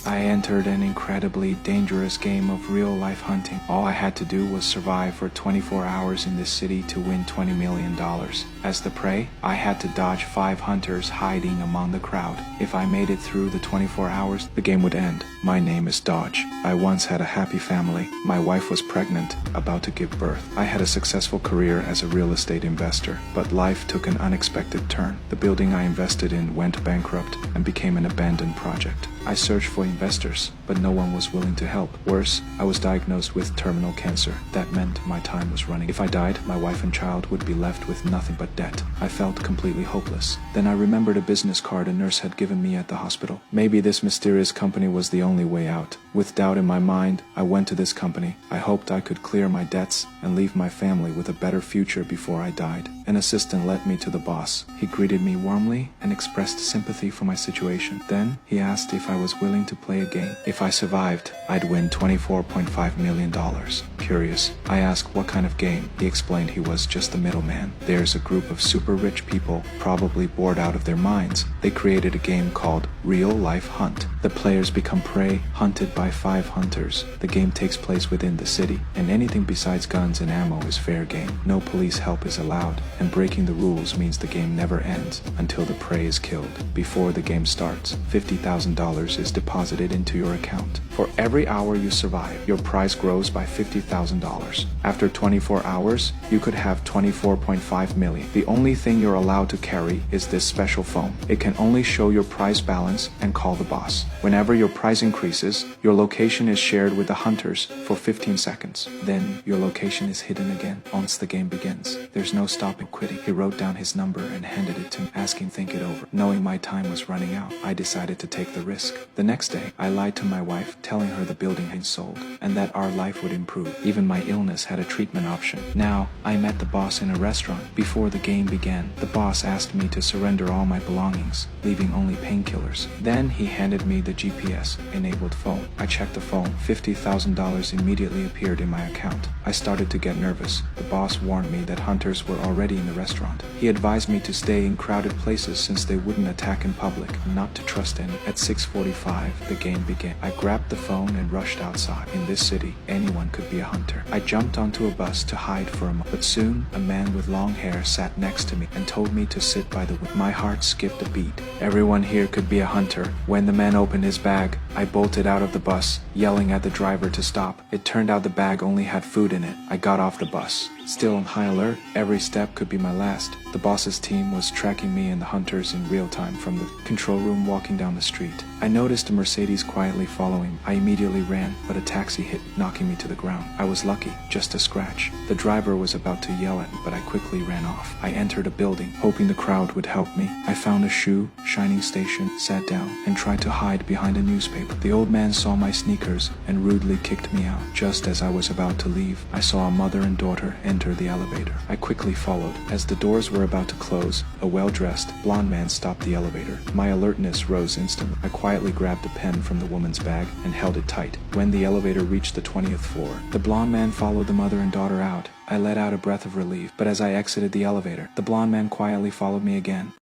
I entered an incredibly dangerous game of real-life hunting. All I had to do was survive for 24 hours in this city to win $20 million. As the prey, I had to dodge 5 hunters hiding among the crowd. If I made it through the 24 hours, the game would end. My name is Dodge. I once had a happy family. My wife was pregnant, about to give birth. I had a successful career as a real estate investor, but life took an unexpected turn. The building I invested in went bankrupt and became an abandoned project. I searched for investors, but no one was willing to help. Worse, I was diagnosed with terminal cancer. That meant my time was running. If I died, my wife and child would be left with nothing but debt. I felt completely hopeless. Then I remembered a business card a nurse had given me at the hospital. Maybe this mysterious company was the only way out. With doubt in my mind, I went to this company. I hoped I could clear my debts and leave my family with a better future before I died. An assistant led me to the boss. He greeted me warmly and expressed sympathy for my situation. Then he asked if I was willing to play a game. If I survived, I'd win $24.5 million. Curious, I asked what kind of game. He explained he was just the middleman. There's a group of super rich people, probably bored out of their minds. They created a game called Real Life Hunt. The players become prey, hunted by 5 hunters. The game takes place within the city, and anything besides guns and ammo is fair game. No police help is allowed, and breaking the rules means the game never ends until the prey is killed. Before the game starts, $50,000 is deposited into your account. For every hour you survive, your prize grows by $50,000. After 24 hours, you could have $24.5 million. The only thing you're allowed to carry is this special phone. It can only show your prize balance and call the boss. Whenever your prize increases, your location is shared with the hunters for 15 seconds. Then your location is hidden again once the game begins. There's no stopping quitting. He wrote down his number and handed it to me, asking think it over. Knowing my time was running out, I decided to take the risk. The next day, I lied to my wife, telling her the building had sold and that our life would improve. Even my illness had a treatment option. Now, I met the boss in a restaurant. Before the game began, the boss asked me to surrender all my belongings, leaving only painkillers. Then he handed me the GPS-enabled phone. I checked the phone. $50,000 immediately appeared in my account. I started to get nervous. The boss warned me that hunters were already in the restaurant. He advised me to stay in crowded places since they wouldn't attack in public, not to trust any. At 6:45, the game began. I grabbed the phone and rushed outside. In this city, anyone could be a hunter. I jumped onto a bus to hide for a moment, but soon a man with long hair sat next to me and told me to sit by the window. My heart skipped a beat. Everyone here could be a hunter. When the man opened his bag, I bolted out of the bus, yelling at the driver to stop. It turned out the bag only had food in it. I got off the bus. Still on high alert, every step could be my last. The boss's team was tracking me and the hunters in real time from the control room walking down the street. I noticed a Mercedes quietly following. I immediately ran, but a taxi hit, knocking me to the ground. I was lucky, just a scratch. The driver was about to yell at me, but I quickly ran off. I entered a building, hoping the crowd would help me. I found a shoe shining station, sat down, and tried to hide behind a newspaper. The old man saw my sneakers and rudely kicked me out. Just as I was about to leave, I saw a mother and daughter enter the elevator. I quickly followed. As the doors were about to close, a well-dressed, blonde man stopped the elevator. My alertness rose instantly. I quietly grabbed a pen from the woman's bag and held it tight. When the elevator reached the 20th floor, the blonde man followed the mother and daughter out. I let out a breath of relief, but as I exited the elevator, the blonde man quietly followed me again.